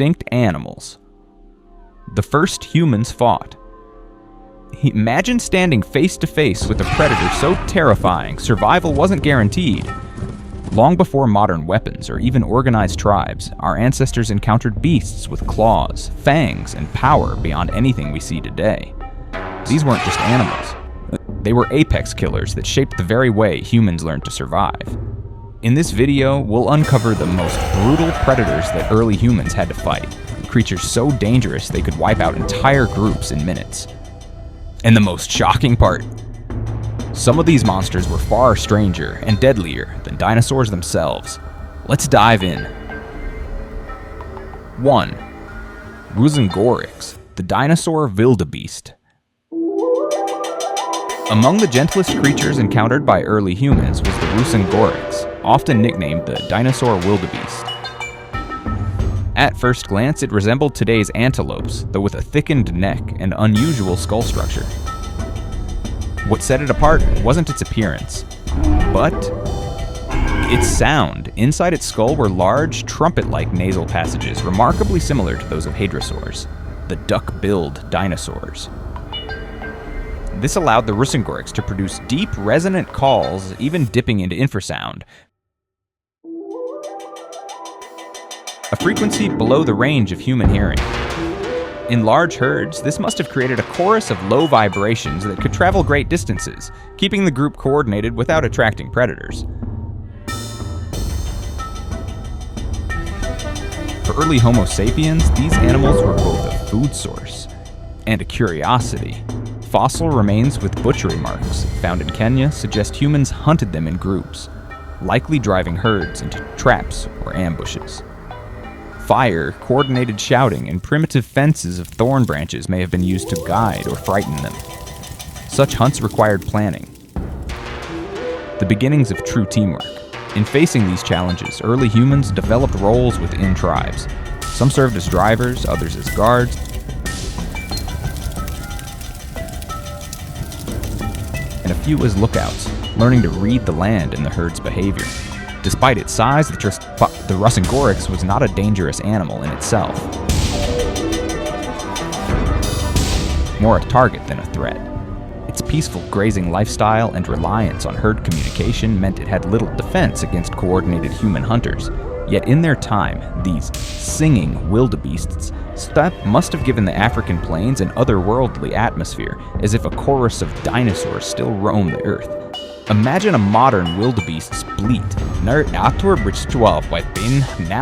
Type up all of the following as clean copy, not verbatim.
extinct animals. The first humans fought. Imagine standing face to face with a predator so terrifying survival wasn't guaranteed. Long before modern weapons or even organized tribes, our ancestors encountered beasts with claws, fangs, and power beyond anything we see today. These weren't just animals. They were apex killers that shaped the very way humans learned to survive. In this video, we'll uncover the most brutal predators that early humans had to fight, creatures so dangerous they could wipe out entire groups in minutes. And the most shocking part, some of these monsters were far stranger and deadlier than dinosaurs themselves. Let's dive in. 1. Rhinosaurus, the Dinosaur Wildebeest. Among the gentlest creatures encountered by early humans was the Rhinosaurus, often nicknamed the Dinosaur Wildebeest. At first glance, it resembled today's antelopes, though with a thickened neck and unusual skull structure. What set it apart wasn't its appearance, but its sound. Inside its skull were large, trumpet-like nasal passages, remarkably similar to those of hadrosaurs, the duck-billed dinosaurs. This allowed the Rhinosaurus to produce deep, resonant calls, even dipping into infrasound, a frequency below the range of human hearing. In large herds, this must have created a chorus of low vibrations that could travel great distances, keeping the group coordinated without attracting predators. For early Homo sapiens, these animals were both a food source and a curiosity. Fossil remains with butchery marks found in Kenya suggest humans hunted them in groups, likely driving herds into traps or ambushes. Fire, coordinated shouting, and primitive fences of thorn branches may have been used to guide or frighten them. Such hunts required planning. The beginnings of true teamwork. In facing these challenges, early humans developed roles within tribes. Some served as drivers, others as guards, and a few as lookouts, learning to read the land and the herd's behavior. Despite its size, the Rhinosaurus was not a dangerous animal in itself. More a target than a threat. Its peaceful grazing lifestyle and reliance on herd communication meant it had little defense against coordinated human hunters. Yet in their time, these singing wildebeests must have given the African plains an otherworldly atmosphere, as if a chorus of dinosaurs still roamed the earth. Imagine a modern wildebeest's bleat, now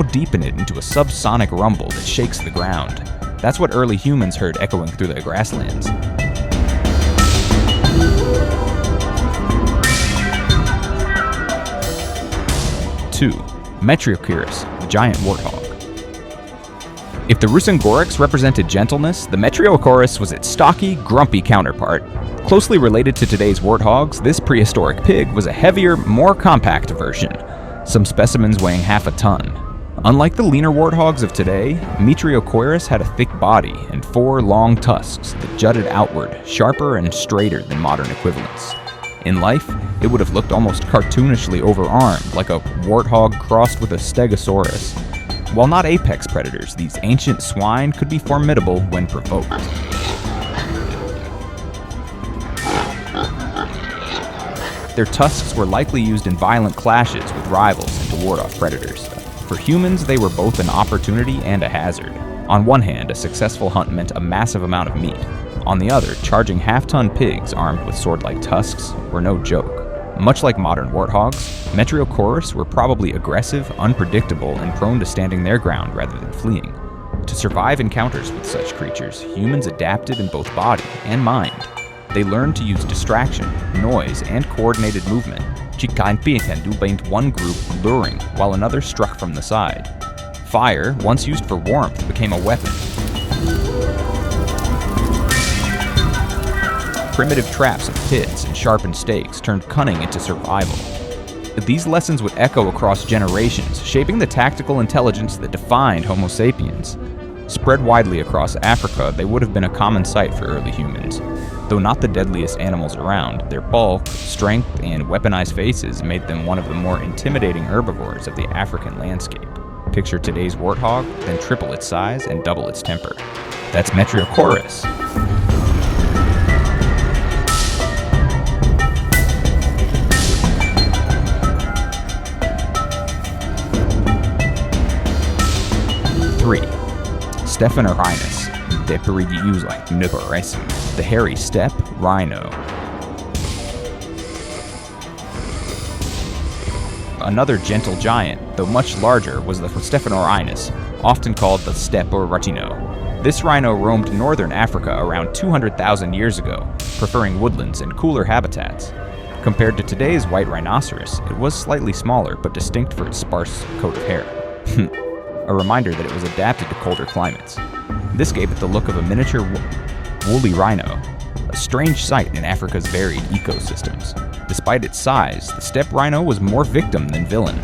deepen it into a subsonic rumble that shakes the ground. That's what early humans heard echoing through the grasslands. 2. Metriochirus, the Giant Warthog. If the Rhinosaurus represented gentleness, the Metriochirus was its stocky, grumpy counterpart. Closely related to today's warthogs, this prehistoric pig was a heavier, more compact version, some specimens weighing half a ton. Unlike the leaner warthogs of today, Metriochirus had a thick body and 4 long tusks that jutted outward, sharper and straighter than modern equivalents. In life, it would have looked almost cartoonishly overarmed, like a warthog crossed with a stegosaurus. While not apex predators, these ancient swine could be formidable when provoked. Their tusks were likely used in violent clashes with rivals and to ward off predators. For humans, they were both an opportunity and a hazard. On one hand, a successful hunt meant a massive amount of meat. On the other, charging half-ton pigs armed with sword-like tusks were no joke. Much like modern warthogs, Metriochirus were probably aggressive, unpredictable, and prone to standing their ground rather than fleeing. To survive encounters with such creatures, humans adapted in both body and mind. They learned to use distraction, noise, and coordinated movement. One group luring, while another struck from the side. Fire, once used for warmth, became a weapon. Primitive traps of pits and sharpened stakes turned cunning into survival. These lessons would echo across generations, shaping the tactical intelligence that defined Homo sapiens. Spread widely across Africa, they would have been a common sight for early humans. Though not the deadliest animals around, their bulk, strength, and weaponized faces made them one of the more intimidating herbivores of the African landscape. Picture today's warthog, then triple its size and double its temper. That's Metriochorus. Three, Stephanorinus, the hairy steppe rhino. Another gentle giant, though much larger, was the Stephanorinus, often called the steppe or rhino. This rhino roamed northern Africa around 200,000 years ago, preferring woodlands and cooler habitats. Compared to today's white rhinoceros, it was slightly smaller but distinct for its sparse coat of hair. A reminder that it was adapted to colder climates. This gave it the look of a miniature woolly rhino, a strange sight in Africa's varied ecosystems. Despite its size, the steppe rhino was more victim than villain.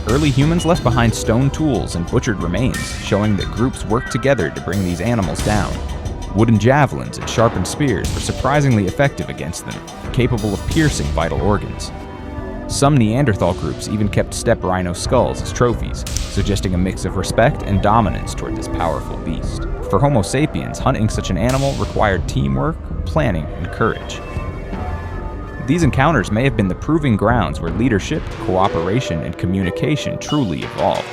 Early humans left behind stone tools and butchered remains, showing that groups worked together to bring these animals down. Wooden javelins and sharpened spears were surprisingly effective against them, capable of piercing vital organs. Some Neanderthal groups even kept steppe rhino skulls as trophies, suggesting a mix of respect and dominance toward this powerful beast. For Homo sapiens, hunting such an animal required teamwork, planning, and courage. These encounters may have been the proving grounds where leadership, cooperation, and communication truly evolved.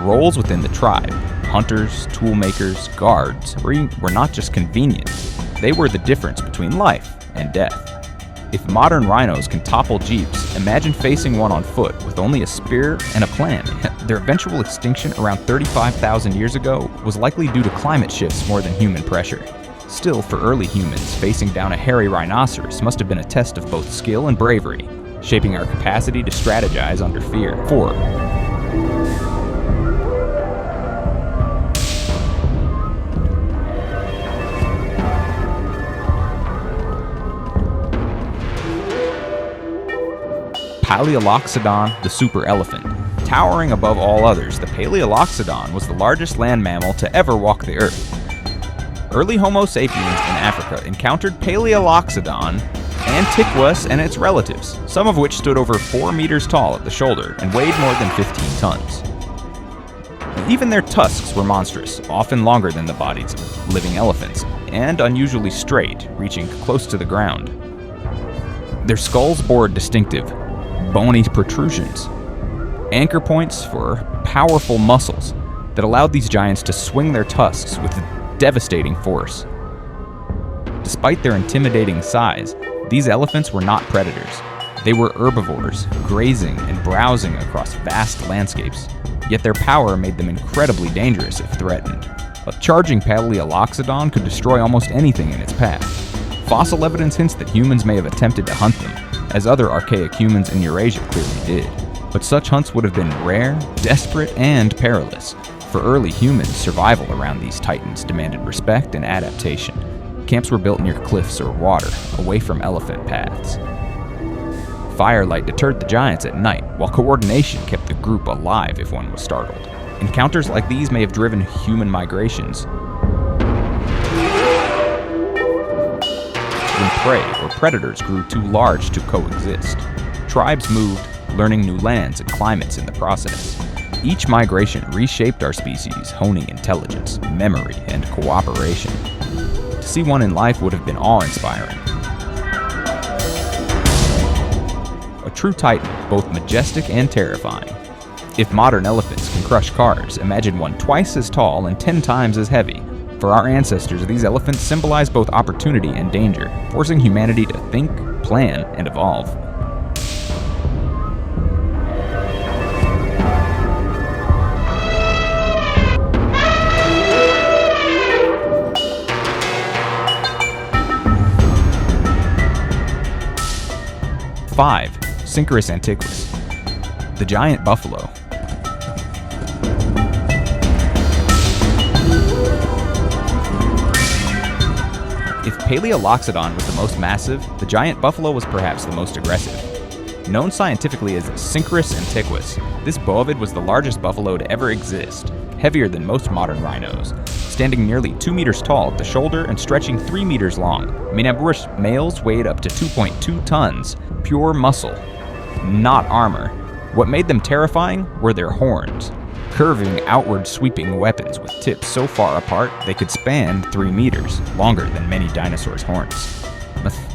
Roles within the tribe, hunters, toolmakers, guards, were not just convenient, they were the difference between life and death. If modern rhinos can topple jeeps, imagine facing one on foot with only a spear and a plan. Their eventual extinction around 35,000 years ago was likely due to climate shifts more than human pressure. Still, for early humans, facing down a hairy rhinoceros must have been a test of both skill and bravery, shaping our capacity to strategize under fear. 4. Paleoloxodon, the super elephant. Towering above all others, the Paleoloxodon was the largest land mammal to ever walk the earth. Early Homo sapiens in Africa encountered Paleoloxodon, Antiquus, and its relatives, some of which stood over 4 meters tall at the shoulder and weighed more than 15 tons. Even their tusks were monstrous, often longer than the bodies of living elephants, and unusually straight, reaching close to the ground. Their skulls bore distinctive, bony protrusions, anchor points for powerful muscles that allowed these giants to swing their tusks with devastating force. Despite their intimidating size, these elephants were not predators. They were herbivores, grazing and browsing across vast landscapes, yet their power made them incredibly dangerous if threatened. A charging Paleoloxodon could destroy almost anything in its path. Fossil evidence hints that humans may have attempted to hunt them, as other archaic humans in Eurasia clearly did. But such hunts would have been rare, desperate, and perilous. For early humans, survival around these titans demanded respect and adaptation. Camps were built near cliffs or water, away from elephant paths. Firelight deterred the giants at night, while coordination kept the group alive if one was startled. Encounters like these may have driven human migrations when prey or predators grew too large to coexist. Tribes moved, learning new lands and climates in the process. Each migration reshaped our species, honing intelligence, memory, and cooperation. To see one in life would have been awe-inspiring. A true titan, both majestic and terrifying. If modern elephants can crush cars, imagine one twice as tall and 10 times as heavy. For our ancestors, these elephants symbolize both opportunity and danger, forcing humanity to think, plan, and evolve. Five, Syncerus antiquus, the giant buffalo. If Paleoloxodon was the most massive, the giant buffalo was perhaps the most aggressive. Known scientifically as Syncerus antiquus, this bovid was the largest buffalo to ever exist, heavier than most modern rhinos, standing nearly 2 meters tall at the shoulder and stretching 3 meters long. Manaburous males weighed up to 2.2 tons, pure muscle, not armor. What made them terrifying were their horns. curving, outward-sweeping weapons with tips so far apart they could span 3 meters, longer than many dinosaurs' horns.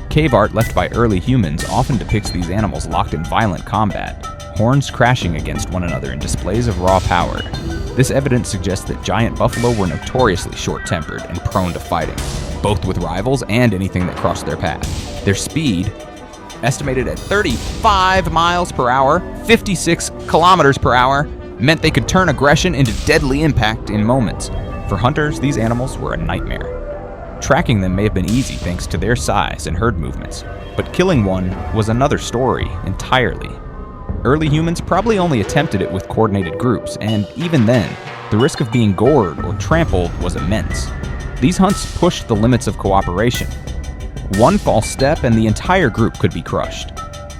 Cave art left by early humans often depicts these animals locked in violent combat, horns crashing against one another in displays of raw power. This evidence suggests that giant buffalo were notoriously short-tempered and prone to fighting, both with rivals and anything that crossed their path. Their speed, estimated at 35 miles per hour, 56 kilometers per hour, meant they could turn aggression into deadly impact in moments. For hunters, these animals were a nightmare. Tracking them may have been easy thanks to their size and herd movements, but killing one was another story entirely. Early humans probably only attempted it with coordinated groups, and even then, the risk of being gored or trampled was immense. These hunts pushed the limits of cooperation. One false step and the entire group could be crushed.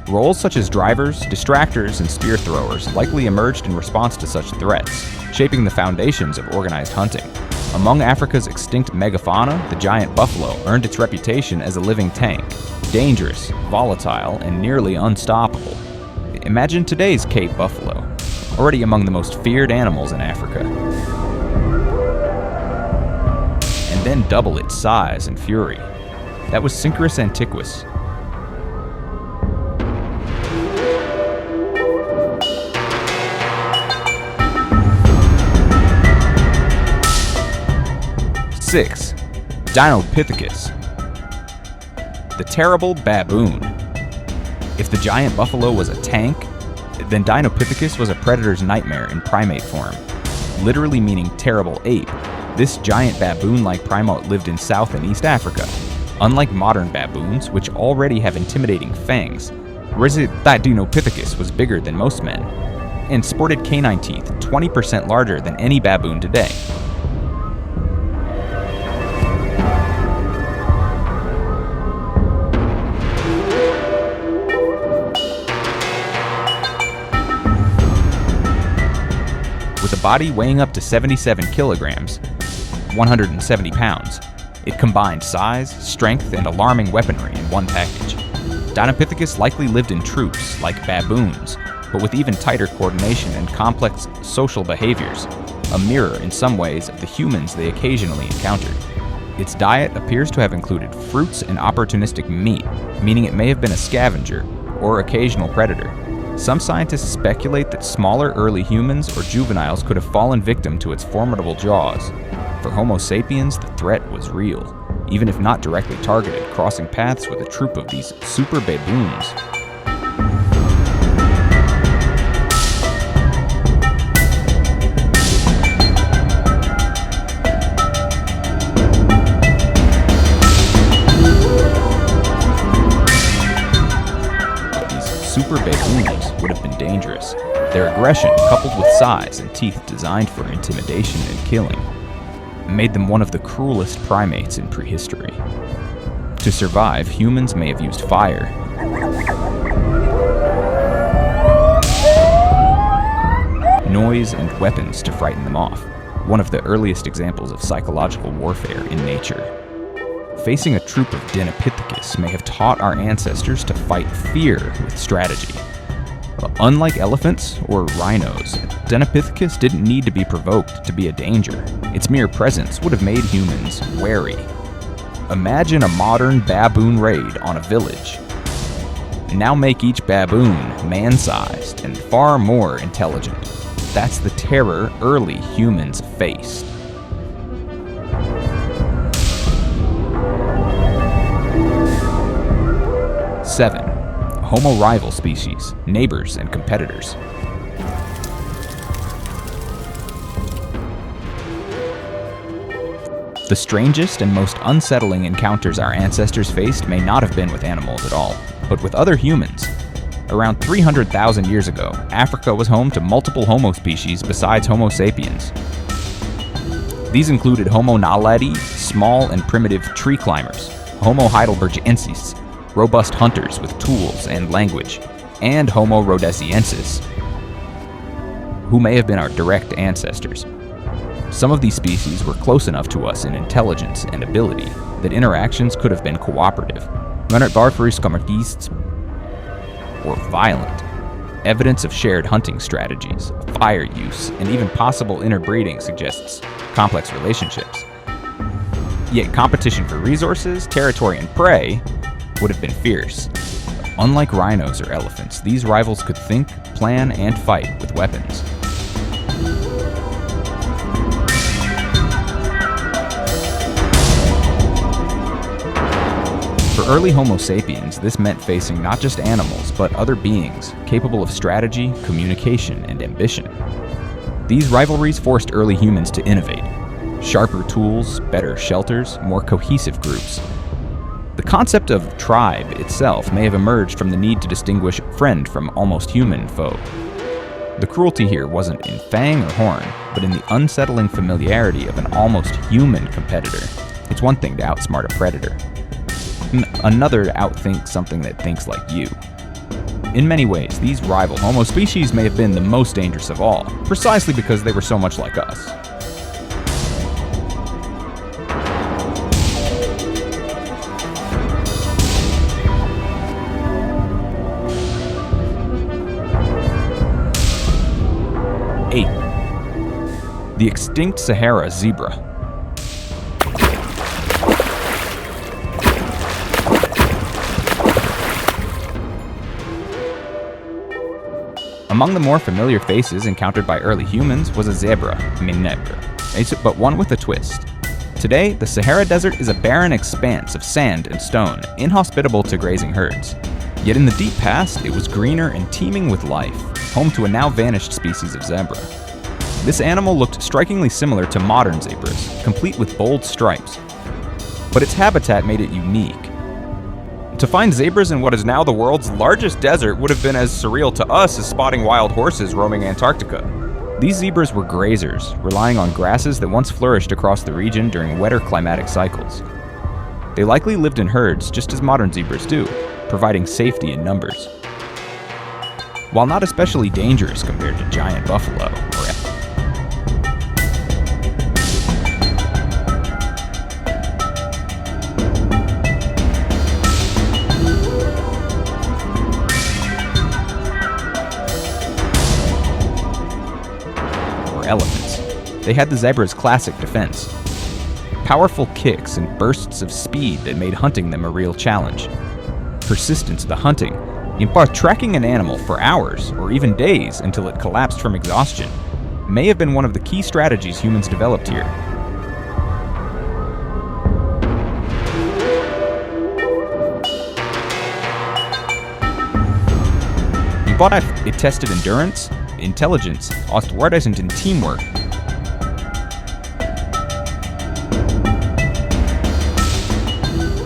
Roles such as drivers, distractors, and spear throwers likely emerged in response to such threats, shaping the foundations of organized hunting. Among Africa's extinct megafauna, the giant buffalo earned its reputation as a living tank, dangerous, volatile, and nearly unstoppable. Imagine today's Cape buffalo, already among the most feared animals in Africa. And then double its size and fury. That was Synchorus antiquus. Six, Dinopithecus. The Terrible Baboon. If the giant buffalo was a tank, then Dinopithecus was a predator's nightmare in primate form, literally meaning terrible ape. This giant baboon-like primate lived in South and East Africa. Unlike modern baboons, which already have intimidating fangs, that Dinopithecus was bigger than most men, and sported canine teeth 20% larger than any baboon today. With a body weighing up to 77 kilograms, 170 pounds, it combined size, strength, and alarming weaponry in one package. Dinopithecus likely lived in troops, like baboons, but with even tighter coordination and complex social behaviors, a mirror in some ways of the humans they occasionally encountered. Its diet appears to have included fruits and opportunistic meat, meaning it may have been a scavenger or occasional predator. Some scientists speculate that smaller early humans or juveniles could have fallen victim to its formidable jaws. For Homo sapiens, the threat was real, even if not directly targeted, crossing paths with a troop of these super baboons. Super baboons would have been dangerous. Their aggression, coupled with size and teeth designed for intimidation and killing, made them one of the cruelest primates in prehistory. To survive, humans may have used fire, noise, and weapons to frighten them off, one of the earliest examples of psychological warfare in nature. Facing a troop of Dinopithecus may have taught our ancestors to fight fear with strategy. Unlike elephants or rhinos, Dinopithecus didn't need to be provoked to be a danger. Its mere presence would have made humans wary. Imagine a modern baboon raid on a village. Now make each baboon man-sized and far more intelligent. That's the terror early humans faced. Seven, Homo rival species, neighbors and competitors. The strangest and most unsettling encounters our ancestors faced may not have been with animals at all, but with other humans. Around 300,000 years ago, Africa was home to multiple Homo species besides Homo sapiens. These included Homo naledi, small and primitive tree climbers, Homo heidelbergensis, robust hunters with tools and language, and Homo rhodesiensis, who may have been our direct ancestors. Some of these species were close enough to us in intelligence and ability that interactions could have been cooperative, or violent, Evidence of shared hunting strategies, fire use, and even possible interbreeding suggests complex relationships. Yet competition for resources, territory, and prey would have been fierce. Unlike rhinos or elephants, these rivals could think, plan, and fight with weapons. For early Homo sapiens, this meant facing not just animals, but other beings capable of strategy, communication, and ambition. These rivalries forced early humans to innovate. Sharper tools, better shelters, more cohesive groups. The concept of tribe itself may have emerged from the need to distinguish friend from almost human foe. The cruelty here wasn't in fang or horn, but in the unsettling familiarity of an almost human competitor. It's one thing to outsmart a predator. Another to outthink something that thinks like you. In many ways, these rival Homo species may have been the most dangerous of all, precisely because they were so much like us. The extinct Sahara zebra. Among the more familiar faces encountered by early humans was a zebra, but one with a twist. Today, the Sahara Desert is a barren expanse of sand and stone, inhospitable to grazing herds. Yet in the deep past, it was greener and teeming with life, home to a now vanished species of zebra. This animal looked strikingly similar to modern zebras, complete with bold stripes. But its habitat made it unique. To find zebras in what is now the world's largest desert would have been as surreal to us as spotting wild horses roaming Antarctica. These zebras were grazers, relying on grasses that once flourished across the region during wetter climatic cycles. They likely lived in herds just as modern zebras do, providing safety in numbers. While not especially dangerous compared to giant buffalo or elephants, they had the zebra's classic defense. Powerful kicks and bursts of speed that made hunting them a real challenge. Persistence the hunting, in part tracking an animal for hours or even days until it collapsed from exhaustion, may have been one of the key strategies humans developed here. It tested endurance, intelligence, ausdauernd and teamwork.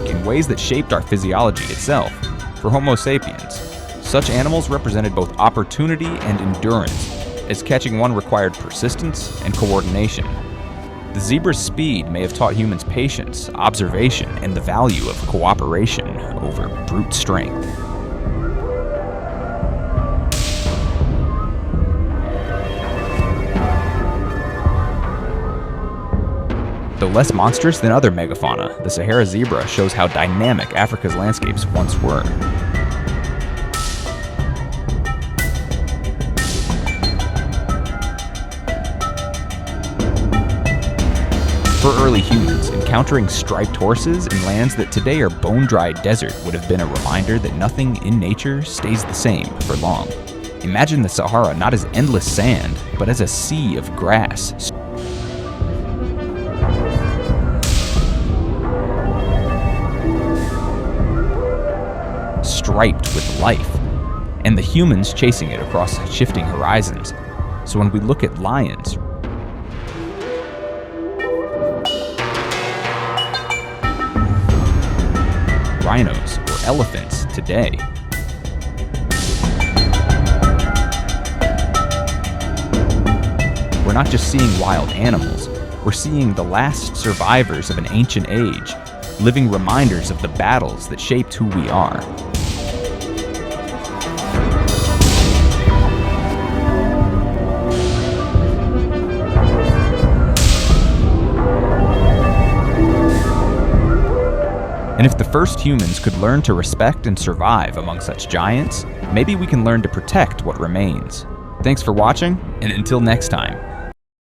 In ways that shaped our physiology itself. For Homo sapiens, such animals represented both opportunity and endurance, as catching one required persistence and coordination. The zebra's speed may have taught humans patience, observation, and the value of cooperation over brute strength. Though less monstrous than other megafauna, the Sahara zebra shows how dynamic Africa's landscapes once were. For early humans, encountering striped horses in lands that today are bone-dry desert would have been a reminder that nothing in nature stays the same for long. Imagine the Sahara not as endless sand, but as a sea of grass. Striped with life, and the humans chasing it across shifting horizons. So when we look at lions, rhinos, or elephants today, we're not just seeing wild animals, we're seeing the last survivors of an ancient age, living reminders of the battles that shaped who we are. And if the first humans could learn to respect and survive among such giants, maybe we can learn to protect what remains. Thanks for watching, and until next time.